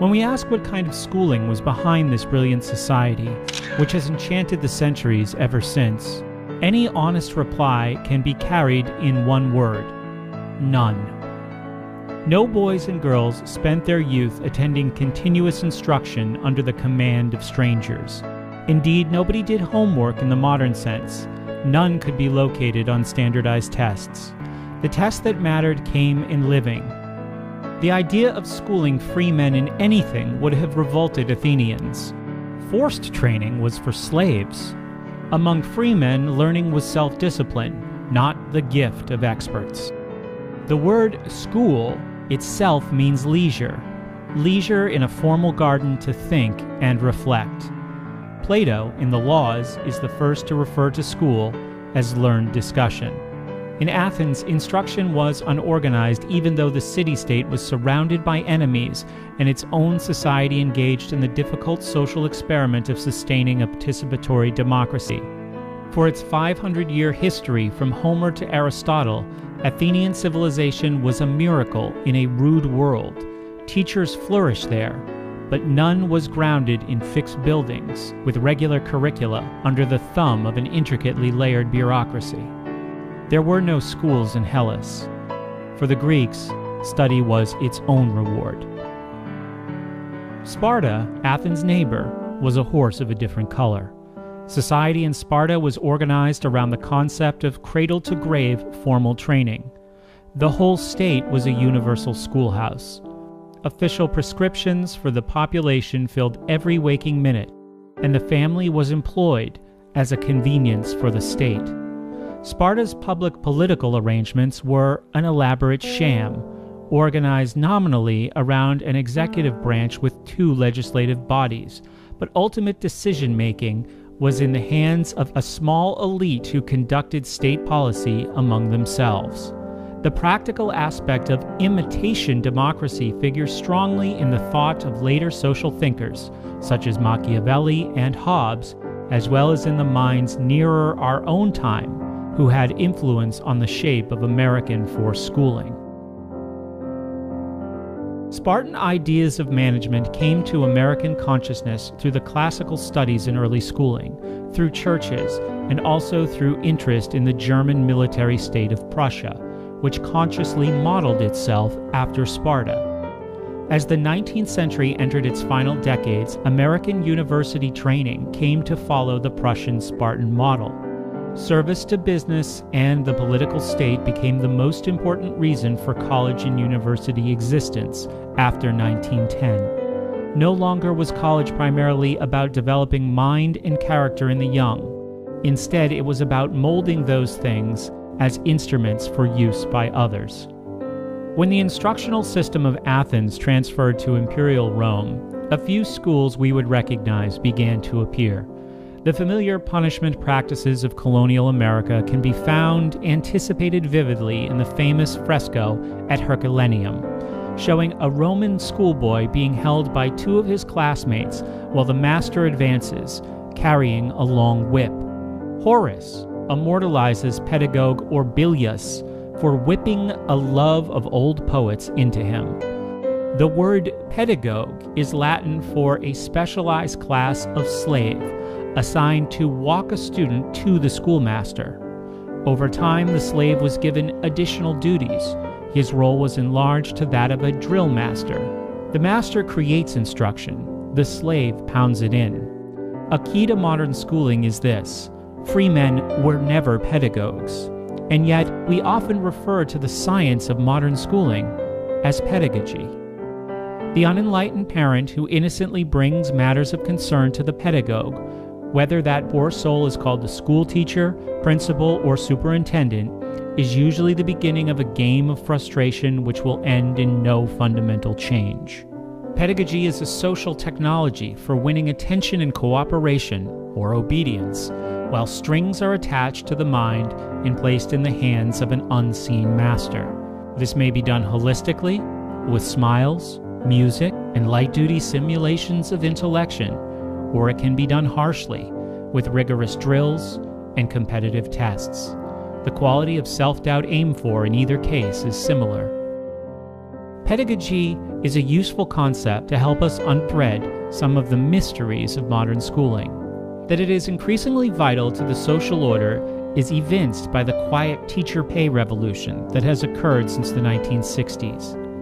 When we ask what kind of schooling was behind this brilliant society, which has enchanted the centuries ever since, any honest reply can be carried in one word: none. No boys and girls spent their youth attending continuous instruction under the command of strangers. Indeed, nobody did homework in the modern sense. None could be located on standardized tests. The test that mattered came in living. The idea of schooling free men in anything would have revolted Athenians. Forced training was for slaves. Among free men, learning was self-discipline, not the gift of experts. The word school itself means leisure. Leisure in a formal garden to think and reflect. Plato, in the Laws, is the first to refer to school as learned discussion. In Athens, instruction was unorganized even though the city-state was surrounded by enemies and its own society engaged in the difficult social experiment of sustaining a participatory democracy. For its 500-year history from Homer to Aristotle, Athenian civilization was a miracle in a rude world. Teachers flourished there, but none was grounded in fixed buildings with regular curricula under the thumb of an intricately layered bureaucracy. There were no schools in Hellas. For the Greeks, study was its own reward. Sparta, Athens' neighbor, was a horse of a different color. Society in Sparta was organized around the concept of cradle-to-grave formal training. The whole state was a universal schoolhouse. Official prescriptions for the population filled every waking minute, and the family was employed as a convenience for the state. Sparta's public political arrangements were an elaborate sham, organized nominally around an executive branch with 2 legislative bodies, but ultimate decision-making was in the hands of a small elite who conducted state policy among themselves. The practical aspect of imitation democracy figures strongly in the thought of later social thinkers, such as Machiavelli and Hobbes, as well as in the minds nearer our own time, who had influence on the shape of American forced schooling. Spartan ideas of management came to American consciousness through the classical studies in early schooling, through churches, and also through interest in the German military state of Prussia, which consciously modeled itself after Sparta. As the 19th century entered its final decades, American university training came to follow the Prussian Spartan model. Service to business and the political state became the most important reason for college and university existence after 1910. No longer was college primarily about developing mind and character in the young. Instead, it was about molding those things as instruments for use by others. When the instructional system of Athens transferred to Imperial Rome, a few schools we would recognize began to appear. The familiar punishment practices of colonial America can be found anticipated vividly in the famous fresco at Herculaneum, showing a Roman schoolboy being held by 2 of his classmates while the master advances, carrying a long whip. Horace immortalizes pedagogue Orbilius for whipping a love of old poets into him. The word pedagogue is Latin for a specialized class of slave, assigned to walk a student to the schoolmaster. Over time, the slave was given additional duties. His role was enlarged to that of a drill master. The master creates instruction. The slave pounds it in. A key to modern schooling is this: free men were never pedagogues, and yet we often refer to the science of modern schooling as pedagogy. The unenlightened parent who innocently brings matters of concern to the pedagogue, whether that poor soul is called the school teacher, principal, or superintendent, is usually the beginning of a game of frustration which will end in no fundamental change. Pedagogy is a social technology for winning attention and cooperation, or obedience, while strings are attached to the mind and placed in the hands of an unseen master. This may be done holistically, with smiles, music, and light-duty simulations of intellection, or it can be done harshly, with rigorous drills and competitive tests. The quality of self-doubt aimed for in either case is similar. Pedagogy is a useful concept to help us unthread some of the mysteries of modern schooling. That it is increasingly vital to the social order is evinced by the quiet teacher pay revolution that has occurred since the 1960s.